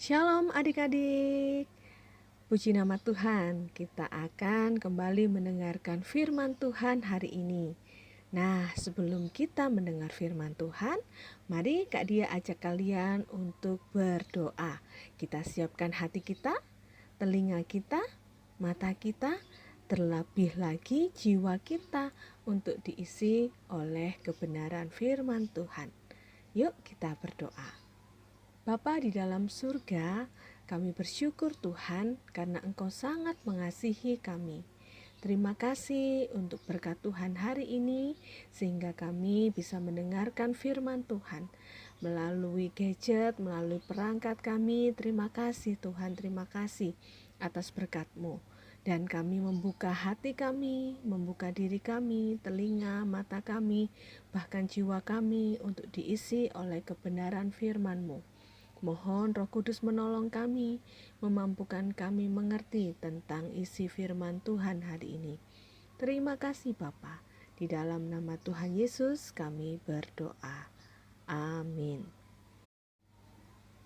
Shalom adik-adik, puji nama Tuhan. Kita akan kembali mendengarkan firman Tuhan hari ini. Nah, sebelum kita mendengar firman Tuhan, mari Kak Dia ajak kalian untuk berdoa. Kita siapkan hati kita, telinga kita, mata kita, terlebih lagi jiwa kita untuk diisi oleh kebenaran firman Tuhan. Yuk kita berdoa. Bapa di dalam surga, kami bersyukur Tuhan karena Engkau sangat mengasihi kami. Terima kasih untuk berkat Tuhan hari ini sehingga kami bisa mendengarkan firman Tuhan melalui gadget, melalui perangkat kami. Terima kasih Tuhan, terima kasih atas berkat-Mu. Dan kami membuka hati kami, membuka diri kami, telinga, mata kami, bahkan jiwa kami untuk diisi oleh kebenaran firman-Mu. Mohon Roh Kudus menolong kami, memampukan kami mengerti tentang isi firman Tuhan hari ini. Terima kasih Bapa. Di dalam nama Tuhan Yesus kami berdoa. Amin.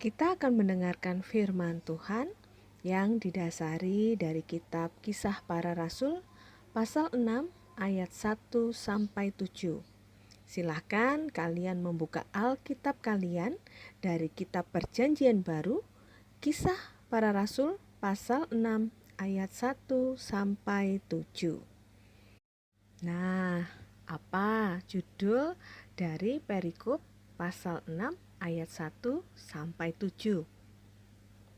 Kita akan mendengarkan firman Tuhan yang didasari dari kitab Kisah Para Rasul pasal 6 ayat 1 sampai 7. Silahkan kalian membuka Alkitab kalian dari kitab Perjanjian Baru, Kisah Para Rasul pasal 6 ayat 1 sampai 7. Nah, apa judul dari perikop pasal 6 ayat 1 sampai 7?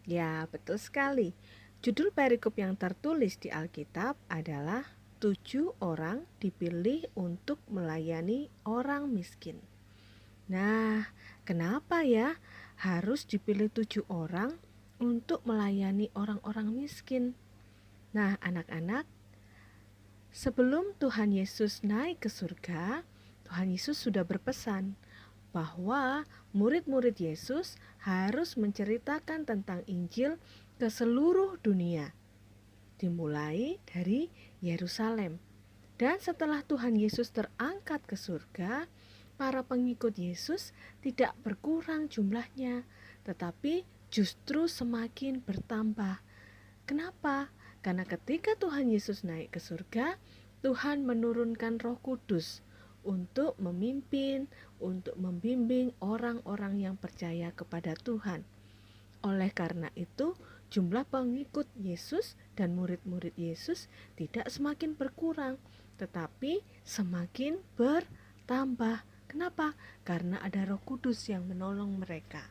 Ya, betul sekali. Judul perikop yang tertulis di Alkitab adalah 7 orang dipilih untuk melayani orang miskin. Nah, kenapa ya harus dipilih 7 orang untuk melayani orang-orang miskin? Nah, anak-anak, sebelum Tuhan Yesus naik ke surga, Tuhan Yesus sudah berpesan bahwa murid-murid Yesus harus menceritakan tentang Injil ke seluruh dunia, dimulai dari Yerusalem. Dan setelah Tuhan Yesus terangkat ke surga, para pengikut Yesus tidak berkurang jumlahnya, tetapi justru semakin bertambah. Kenapa? Karena ketika Tuhan Yesus naik ke surga, Tuhan menurunkan Roh Kudus untuk memimpin, untuk membimbing orang-orang yang percaya kepada Tuhan. Oleh karena itu, jumlah pengikut Yesus dan murid-murid Yesus tidak semakin berkurang, tetapi semakin bertambah. Kenapa? Karena ada Roh Kudus yang menolong mereka.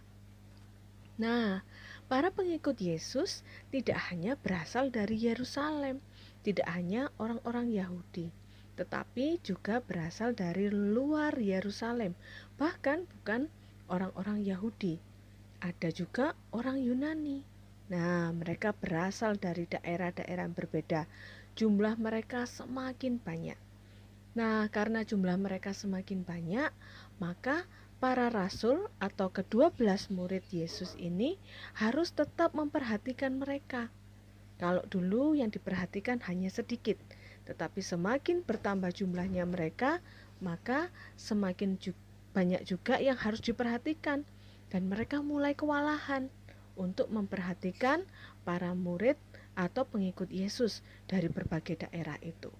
Nah, para pengikut Yesus tidak hanya berasal dari Yerusalem, tidak hanya orang-orang Yahudi, tetapi juga berasal dari luar Yerusalem, bahkan bukan orang-orang Yahudi. Ada juga orang Yunani. Nah, mereka berasal dari daerah-daerah berbeda. Jumlah mereka semakin banyak. Nah, karena jumlah mereka semakin banyak, maka para rasul atau ke-12 murid Yesus ini harus tetap memperhatikan mereka. Kalau dulu yang diperhatikan hanya sedikit, tetapi semakin bertambah jumlahnya mereka, maka semakin banyak juga yang harus diperhatikan. Dan mereka mulai kewalahan untuk memperhatikan para murid atau pengikut Yesus dari berbagai daerah itu.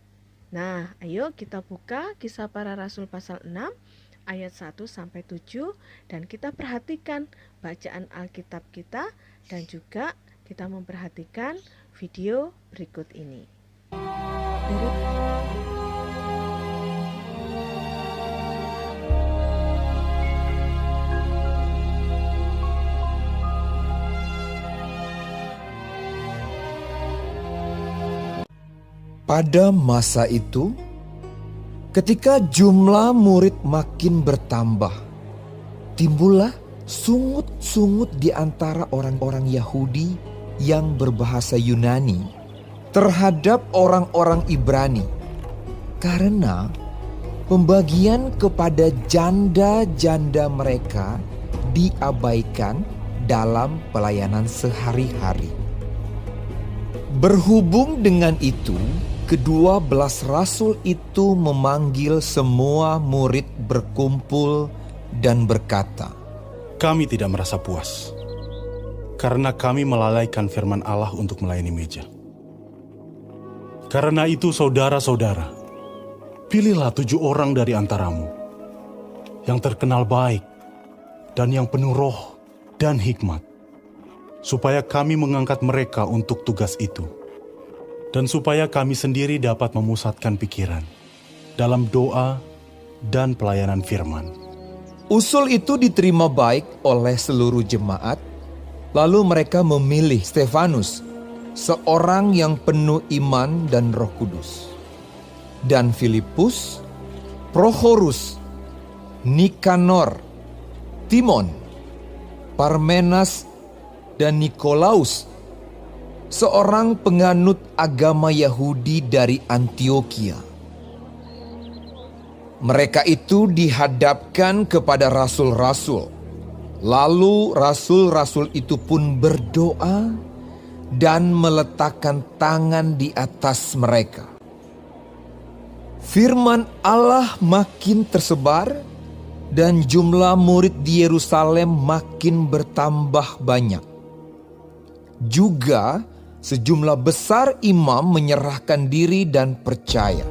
Nah, ayo kita buka Kisah Para Rasul pasal 6 ayat 1 sampai 7 dan kita perhatikan bacaan Alkitab kita dan juga kita memperhatikan video berikut ini. Pada masa itu, ketika jumlah murid makin bertambah, timbullah sungut-sungut di antara orang-orang Yahudi yang berbahasa Yunani terhadap orang-orang Ibrani, karena pembagian kepada janda-janda mereka diabaikan dalam pelayanan sehari-hari. Berhubung dengan itu, ke-12 rasul itu memanggil semua murid berkumpul dan berkata, Kami tidak merasa puas. karena kami melalaikan firman Allah untuk melayani meja. Karena itu saudara-saudara, pilihlah 7 orang dari antaramu yang terkenal baik dan yang penuh roh dan hikmat, supaya kami mengangkat mereka untuk tugas itu, dan supaya kami sendiri dapat memusatkan pikiran dalam doa dan pelayanan firman. Usul itu diterima baik oleh seluruh jemaat, lalu mereka memilih Stefanus, seorang yang penuh iman dan Roh Kudus, dan Filipus, Prochorus, Nikanor, Timon, Parmenas, dan Nikolaus, seorang penganut agama Yahudi dari Antiokhia. Mereka itu dihadapkan kepada rasul-rasul. Lalu rasul-rasul itu pun berdoa dan meletakkan tangan di atas mereka. Firman Allah makin tersebar dan jumlah murid di Yerusalem makin bertambah banyak. Juga sejumlah besar imam menyerahkan diri dan percaya.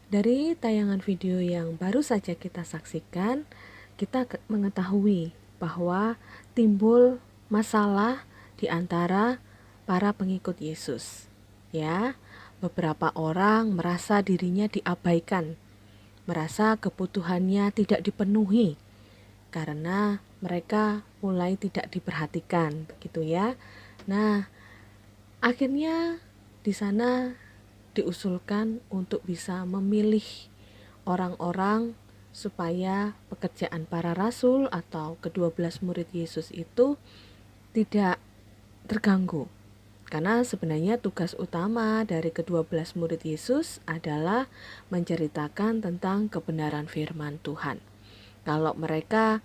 Dari tayangan video yang baru saja kita saksikan, kita mengetahui bahwa timbul masalah di antara para pengikut Yesus. Ya, beberapa orang merasa dirinya diabaikan, merasa kebutuhannya tidak dipenuhi karena mereka mulai tidak diperhatikan, begitu ya. Nah, akhirnya di sana diusulkan untuk bisa memilih orang-orang supaya pekerjaan para rasul atau ke-12 murid Yesus itu tidak terganggu. Karena sebenarnya tugas utama dari ke-12 murid Yesus adalah menceritakan tentang kebenaran firman Tuhan. Kalau mereka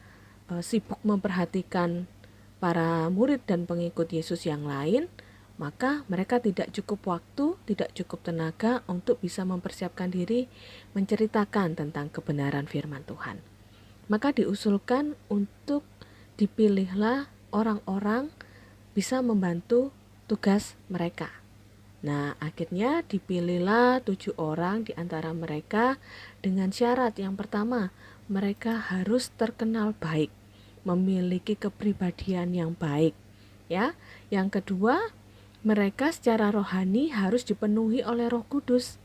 sibuk memperhatikan para murid dan pengikut Yesus yang lain, maka mereka tidak cukup waktu, tidak cukup tenaga untuk bisa mempersiapkan diri menceritakan tentang kebenaran firman Tuhan. Maka diusulkan untuk dipilihlah orang-orang bisa membantu tugas mereka. Nah, akhirnya dipilihlah 7 orang di antara mereka dengan syarat yang pertama, mereka harus terkenal baik, memiliki kepribadian yang baik. Ya, yang kedua, mereka secara rohani harus dipenuhi oleh Roh Kudus.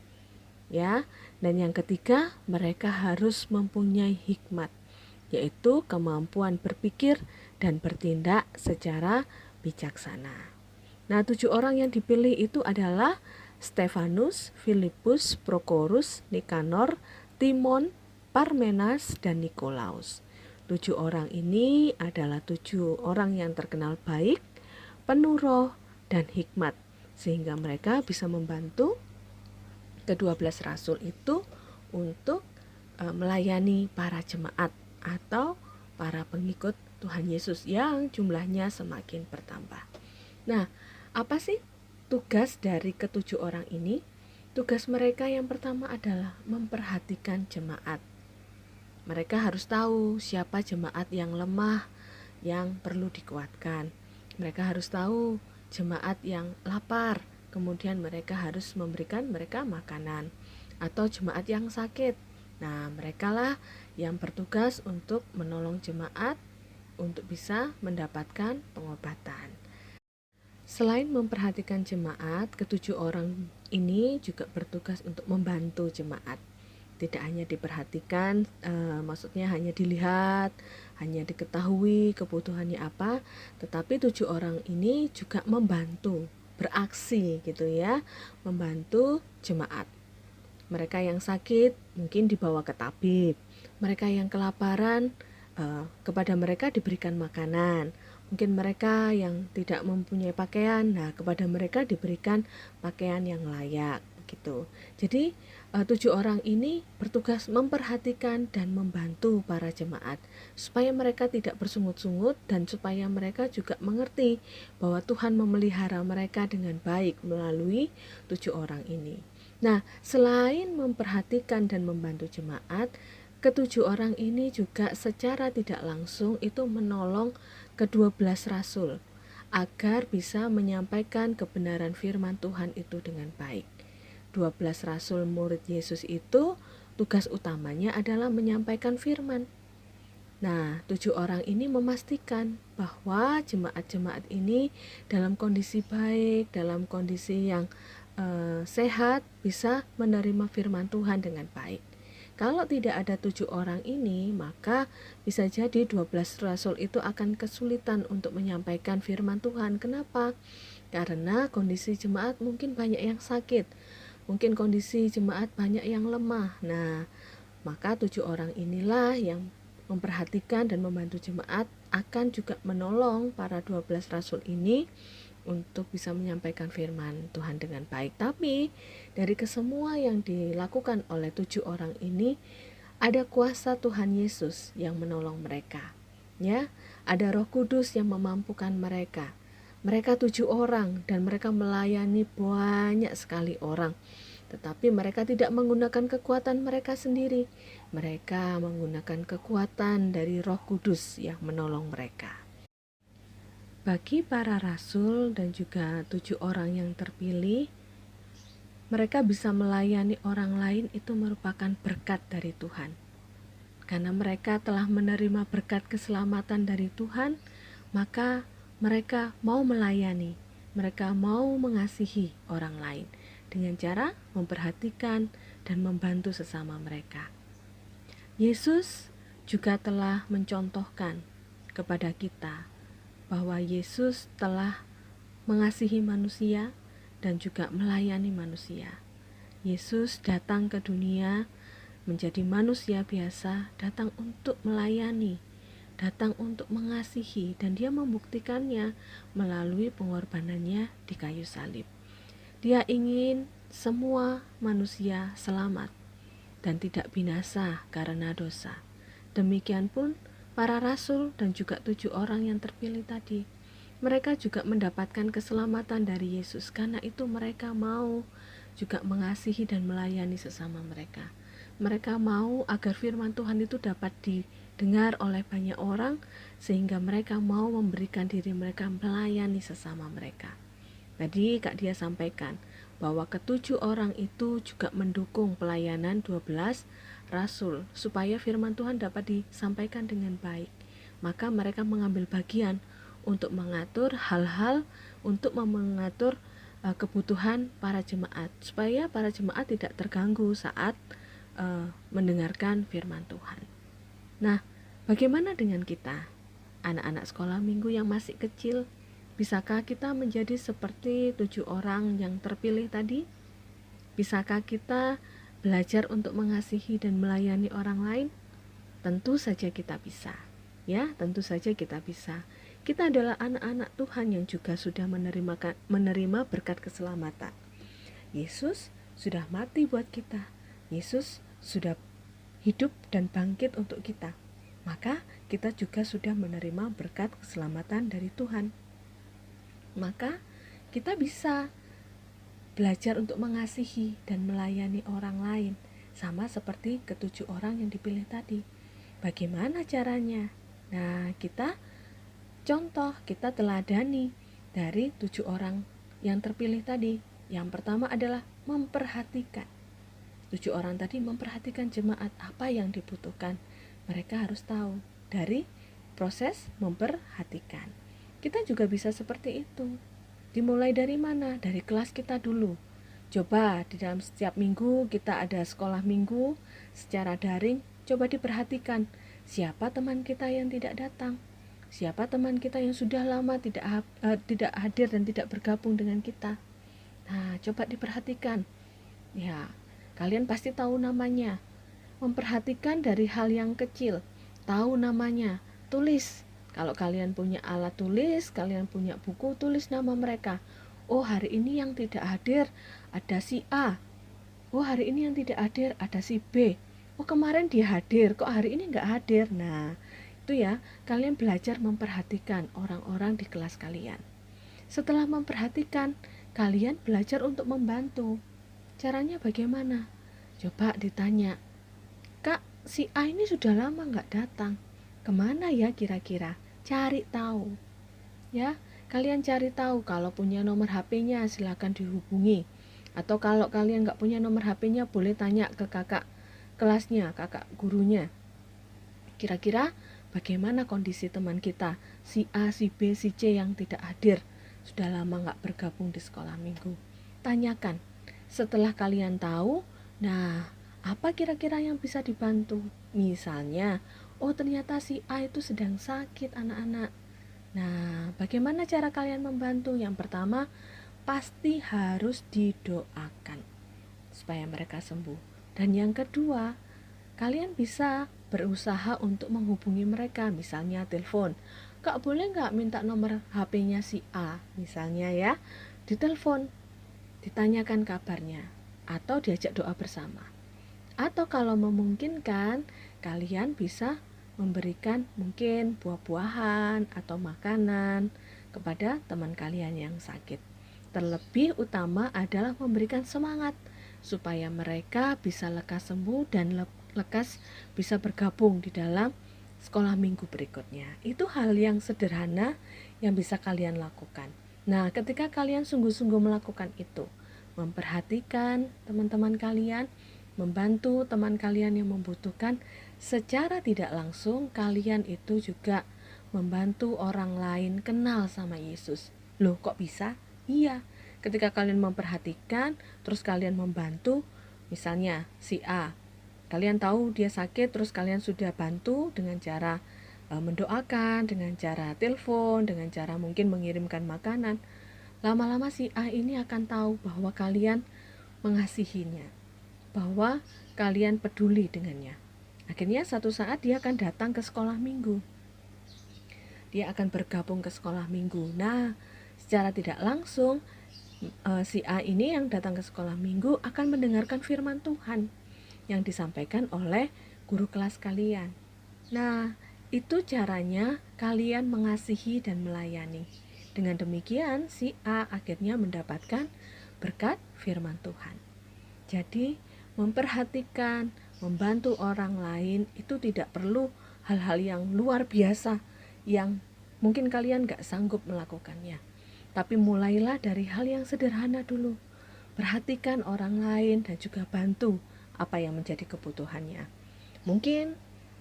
Ya, dan yang ketiga, mereka harus mempunyai hikmat, yaitu kemampuan berpikir dan bertindak secara bijaksana. Nah, 7 orang yang dipilih itu adalah Stefanus, Filipus, Prochorus, Nikanor, Timon, Parmenas, dan Nikolaus. 7 orang ini adalah 7 orang yang terkenal baik, penuh roh, dan hikmat, sehingga mereka bisa membantu ke-12 rasul itu untuk melayani para jemaat atau para pengikut Tuhan Yesus yang jumlahnya semakin bertambah. Nah, apa sih tugas dari ke-7 orang ini? Tugas mereka yang pertama adalah memperhatikan jemaat. Mereka harus tahu siapa jemaat yang lemah, yang perlu dikuatkan. Mereka harus tahu jemaat yang lapar, kemudian mereka harus memberikan mereka makanan, atau jemaat yang sakit. Nah, merekalah yang bertugas untuk menolong jemaat untuk bisa mendapatkan pengobatan. Selain memperhatikan jemaat, ke-7 orang ini juga bertugas untuk membantu jemaat. Tidak hanya diperhatikan, maksudnya hanya dilihat, hanya diketahui kebutuhannya apa, tetapi 7 orang ini juga membantu, beraksi gitu ya, membantu jemaat. Mereka yang sakit mungkin dibawa ke tabib, mereka yang kelaparan kepada mereka diberikan makanan, mungkin mereka yang tidak mempunyai pakaian, nah kepada mereka diberikan pakaian yang layak gitu. Jadi 7 orang ini bertugas memperhatikan dan membantu para jemaat supaya mereka tidak bersungut-sungut dan supaya mereka juga mengerti bahwa Tuhan memelihara mereka dengan baik melalui 7 orang ini. Nah, selain memperhatikan dan membantu jemaat, ketujuh orang ini juga secara tidak langsung itu menolong ke-12 rasul agar bisa menyampaikan kebenaran firman Tuhan itu dengan baik. 12 rasul murid Yesus itu tugas utamanya adalah menyampaikan firman. Nah, 7 orang ini memastikan bahwa jemaat-jemaat ini dalam kondisi baik, dalam kondisi yang sehat, bisa menerima firman Tuhan dengan baik. Kalau tidak ada 7 orang ini, maka bisa jadi 12 rasul itu akan kesulitan untuk menyampaikan firman Tuhan. Kenapa? Karena kondisi jemaat mungkin banyak yang sakit, mungkin kondisi jemaat banyak yang lemah. Nah, maka 7 orang inilah yang memperhatikan dan membantu jemaat akan juga menolong para 12 rasul ini untuk bisa menyampaikan firman Tuhan dengan baik. Tapi dari kesemua yang dilakukan oleh 7 orang ini, ada kuasa Tuhan Yesus yang menolong mereka. Ya, ada Roh Kudus yang memampukan mereka. Mereka 7 orang dan mereka melayani banyak sekali orang. Tetapi mereka tidak menggunakan kekuatan mereka sendiri. Mereka menggunakan kekuatan dari Roh Kudus yang menolong mereka. Bagi para rasul dan juga 7 orang yang terpilih, mereka bisa melayani orang lain itu merupakan berkat dari Tuhan. Karena mereka telah menerima berkat keselamatan dari Tuhan, maka mereka mau melayani, mereka mau mengasihi orang lain dengan cara memperhatikan dan membantu sesama mereka. Yesus juga telah mencontohkan kepada kita bahwa Yesus telah mengasihi manusia dan juga melayani manusia. Yesus datang ke dunia menjadi manusia biasa, datang untuk melayani, datang untuk mengasihi, dan dia membuktikannya melalui pengorbanannya di kayu salib. Dia ingin semua manusia selamat dan tidak binasa karena dosa. Demikian pun para rasul dan juga 7 orang yang terpilih tadi, mereka juga mendapatkan keselamatan dari Yesus. Karena itu mereka mau juga mengasihi dan melayani sesama mereka. Mereka mau agar firman Tuhan itu dapat didengar oleh banyak orang, sehingga mereka mau memberikan diri mereka melayani sesama mereka. Tadi Kak Dia sampaikan bahwa ke-7 orang itu juga mendukung pelayanan 12 rasul supaya firman Tuhan dapat disampaikan dengan baik. Maka mereka mengambil bagian untuk mengatur hal-hal, untuk mengatur kebutuhan para jemaat, supaya para jemaat tidak terganggu saat mendengarkan firman Tuhan. Nah, bagaimana dengan kita, anak-anak sekolah minggu yang masih kecil? Bisakah kita menjadi seperti 7 orang yang terpilih tadi? Bisakah kita belajar untuk mengasihi dan melayani orang lain? Tentu saja kita bisa. Ya, tentu saja kita bisa. Kita adalah anak-anak Tuhan yang juga sudah menerima berkat keselamatan. Yesus sudah mati buat kita. Yesus sudah hidup dan bangkit untuk kita. Maka kita juga sudah menerima berkat keselamatan dari Tuhan. Maka kita bisa belajar untuk mengasihi dan melayani orang lain, sama seperti ke-7 orang yang dipilih tadi. Bagaimana caranya? Nah, kita contoh, kita teladani dari 7 orang yang terpilih tadi. Yang pertama adalah memperhatikan. 7 orang tadi memperhatikan jemaat, apa yang dibutuhkan. Mereka harus tahu dari proses memperhatikan. Kita juga bisa seperti itu. Dimulai dari mana? Dari kelas kita dulu. Coba di dalam setiap minggu kita ada sekolah minggu secara daring. Coba diperhatikan siapa teman kita yang tidak datang, siapa teman kita yang sudah lama tidak hadir dan tidak bergabung dengan kita. Nah, coba diperhatikan. Ya, kalian pasti tahu namanya. Memperhatikan dari hal yang kecil, tahu namanya, tulis. Kalau kalian punya alat tulis, kalian punya buku, tulis nama mereka. Oh, hari ini yang tidak hadir ada si A. Oh, hari ini yang tidak hadir ada si B. Oh, kemarin dia hadir, kok hari ini nggak hadir. Nah, itu ya, kalian belajar memperhatikan orang-orang di kelas kalian. Setelah memperhatikan, kalian belajar untuk membantu. Caranya bagaimana? Coba ditanya, Kak, si A ini sudah lama nggak datang. Kemana ya kira-kira? Cari tahu. Ya, kalian cari tahu. Kalau punya nomor HP-nya silakan dihubungi. Atau kalau kalian nggak punya nomor HP-nya boleh tanya ke kakak kelasnya, kakak gurunya. Kira-kira bagaimana kondisi teman kita, si A, si B, si C yang tidak hadir, sudah lama nggak bergabung di sekolah minggu. Tanyakan. Setelah kalian tahu, nah apa kira-kira yang bisa dibantu? Misalnya, oh ternyata si A itu sedang sakit anak-anak. Nah, bagaimana cara kalian membantu? Yang pertama, pasti harus didoakan supaya mereka sembuh. Dan yang kedua, kalian bisa berusaha untuk menghubungi mereka, misalnya telepon. Kak, boleh nggak minta nomor HP-nya si A, misalnya ya, ditelepon, ditanyakan kabarnya, atau diajak doa bersama. Atau kalau memungkinkan, kalian bisa memberikan mungkin buah-buahan atau makanan kepada teman kalian yang sakit. Terlebih utama adalah memberikan semangat supaya mereka bisa lekas sembuh dan lekas bisa bergabung di dalam sekolah minggu berikutnya. Itu hal yang sederhana yang bisa kalian lakukan. Nah, ketika kalian sungguh-sungguh melakukan itu, memperhatikan teman-teman kalian, membantu teman kalian yang membutuhkan, secara tidak langsung kalian itu juga membantu orang lain kenal sama Yesus. Loh, kok bisa? Iya, ketika kalian memperhatikan, terus kalian membantu, misalnya si A, kalian tahu dia sakit, terus kalian sudah bantu dengan cara mendoakan, dengan cara telepon, dengan cara mungkin mengirimkan makanan. Lama-lama si A ini akan tahu bahwa kalian mengasihinya, bahwa kalian peduli dengannya. Akhirnya satu saat dia akan datang ke sekolah minggu. Dia akan bergabung ke sekolah minggu. Nah, secara tidak langsung si A ini yang datang ke sekolah minggu akan mendengarkan firman Tuhan yang disampaikan oleh guru kelas kalian. Nah, itu caranya kalian mengasihi dan melayani. Dengan demikian, si A akhirnya mendapatkan berkat firman Tuhan. Jadi, memperhatikan, membantu orang lain itu tidak perlu hal-hal yang luar biasa yang mungkin kalian gak sanggup melakukannya. Tapi mulailah dari hal yang sederhana dulu. Perhatikan orang lain dan juga bantu apa yang menjadi kebutuhannya. Mungkin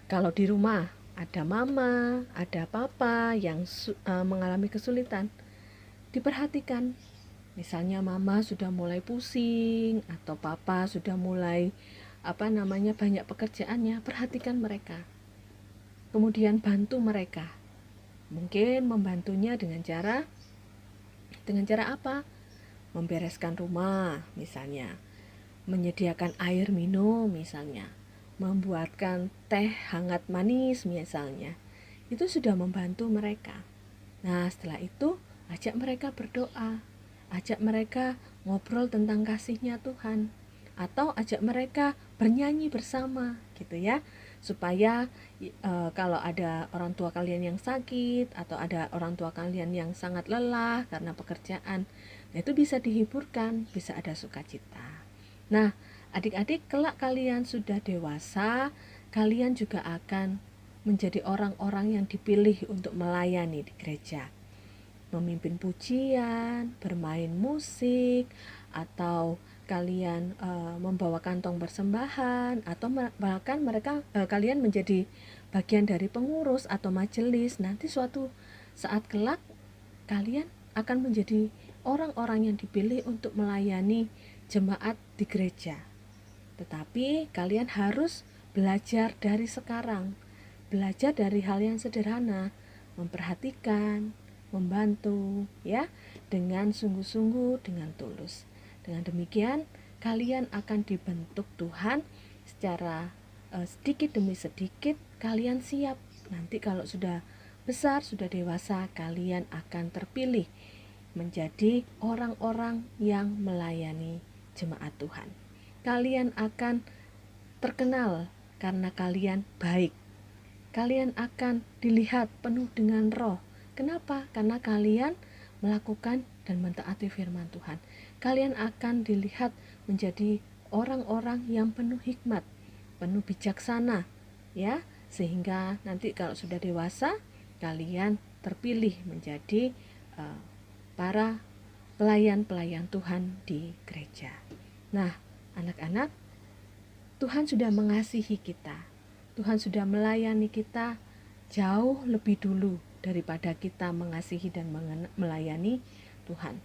kalau di rumah ada mama, ada papa yang mengalami kesulitan, diperhatikan. Misalnya mama sudah mulai pusing atau papa sudah mulai banyak pekerjaannya, perhatikan mereka. Kemudian bantu mereka. Mungkin membantunya dengan cara apa? Membereskan rumah misalnya, menyediakan air minum misalnya, membuatkan teh hangat manis misalnya. Itu sudah membantu mereka. Nah, setelah itu ajak mereka berdoa, ajak mereka ngobrol tentang kasihnya Tuhan, atau ajak mereka bernyanyi bersama gitu ya, supaya kalau ada orang tua kalian yang sakit atau ada orang tua kalian yang sangat lelah karena pekerjaan, nah itu bisa dihiburkan, bisa ada sukacita. Nah, adik-adik, kelak kalian sudah dewasa, kalian juga akan menjadi orang-orang yang dipilih untuk melayani di gereja, memimpin pujian, bermain musik, atau kalian membawa kantong persembahan, atau bahkan kalian menjadi bagian dari pengurus atau majelis. Nanti suatu saat kelak kalian akan menjadi orang-orang yang dipilih untuk melayani jemaat di gereja. Tetapi kalian harus belajar dari sekarang, belajar dari hal yang sederhana, memperhatikan, membantu ya, dengan sungguh-sungguh, dengan tulus. Dengan demikian kalian akan dibentuk Tuhan secara sedikit demi sedikit. Kalian siap nanti kalau sudah besar, sudah dewasa, kalian akan terpilih menjadi orang-orang yang melayani jemaat Tuhan. Kalian akan terkenal karena kalian baik. Kalian akan dilihat penuh dengan roh. Kenapa? Karena kalian melakukan dan mentaati firman Tuhan. Kalian akan dilihat menjadi orang-orang yang penuh hikmat, penuh bijaksana, ya, sehingga nanti kalau sudah dewasa kalian terpilih menjadi para pelayan-pelayan Tuhan di gereja. Nah, anak-anak, Tuhan sudah mengasihi kita. Tuhan sudah melayani kita jauh lebih dulu daripada kita mengasihi dan melayani Tuhan.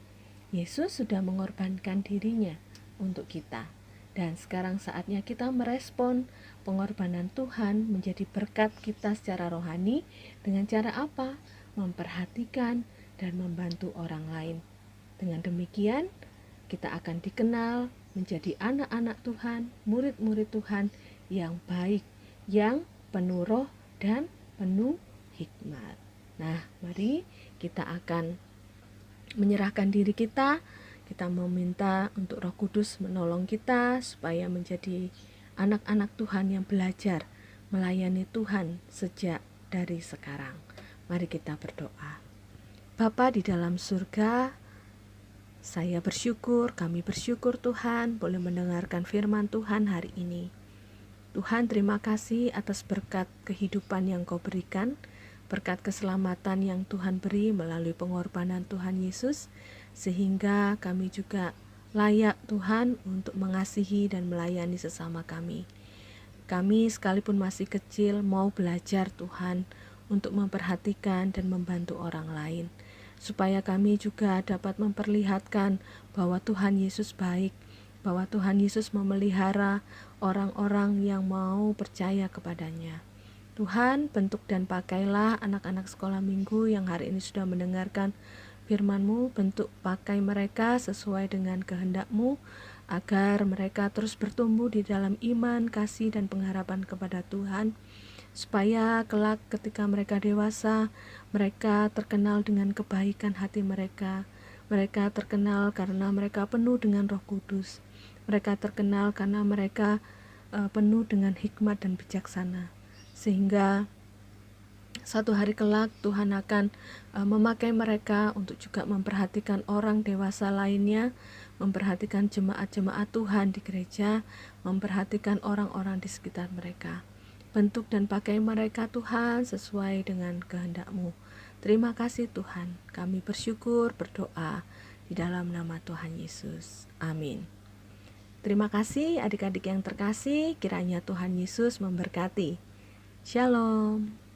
Yesus sudah mengorbankan dirinya untuk kita. Dan sekarang saatnya kita merespon pengorbanan Tuhan menjadi berkat kita secara rohani. Dengan cara apa? Memperhatikan dan membantu orang lain. Dengan demikian, kita akan dikenal menjadi anak-anak Tuhan, murid-murid Tuhan yang baik, yang penuh roh dan penuh hikmat. Nah, mari kita akan menyerahkan diri kita meminta untuk Roh Kudus menolong kita supaya menjadi anak-anak Tuhan yang belajar melayani Tuhan sejak dari sekarang. Mari kita berdoa. Bapa di dalam surga, kami bersyukur Tuhan boleh mendengarkan firman Tuhan hari ini. Tuhan, terima kasih atas berkat kehidupan yang Kau berikan, berkat keselamatan yang Tuhan beri melalui pengorbanan Tuhan Yesus, sehingga kami juga layak Tuhan untuk mengasihi dan melayani sesama kami. Kami sekalipun masih kecil mau belajar Tuhan untuk memperhatikan dan membantu orang lain, supaya kami juga dapat memperlihatkan bahwa Tuhan Yesus baik, bahwa Tuhan Yesus memelihara orang-orang yang mau percaya kepadanya. Tuhan, bentuk dan pakailah anak-anak sekolah minggu yang hari ini sudah mendengarkan firman-Mu, bentuk pakai mereka sesuai dengan kehendak-Mu, agar mereka terus bertumbuh di dalam iman, kasih, dan pengharapan kepada Tuhan, supaya kelak ketika mereka dewasa, mereka terkenal dengan kebaikan hati mereka terkenal karena mereka penuh dengan Roh Kudus, mereka terkenal karena mereka penuh dengan hikmat dan bijaksana, sehingga satu hari kelak Tuhan akan memakai mereka untuk juga memperhatikan orang dewasa lainnya, memperhatikan jemaat-jemaat Tuhan di gereja, memperhatikan orang-orang di sekitar mereka. Bentuk dan pakai mereka Tuhan sesuai dengan kehendak-Mu. Terima kasih Tuhan, kami bersyukur, berdoa di dalam nama Tuhan Yesus. Amin. Terima kasih adik-adik yang terkasih, kiranya Tuhan Yesus memberkati. Shalom.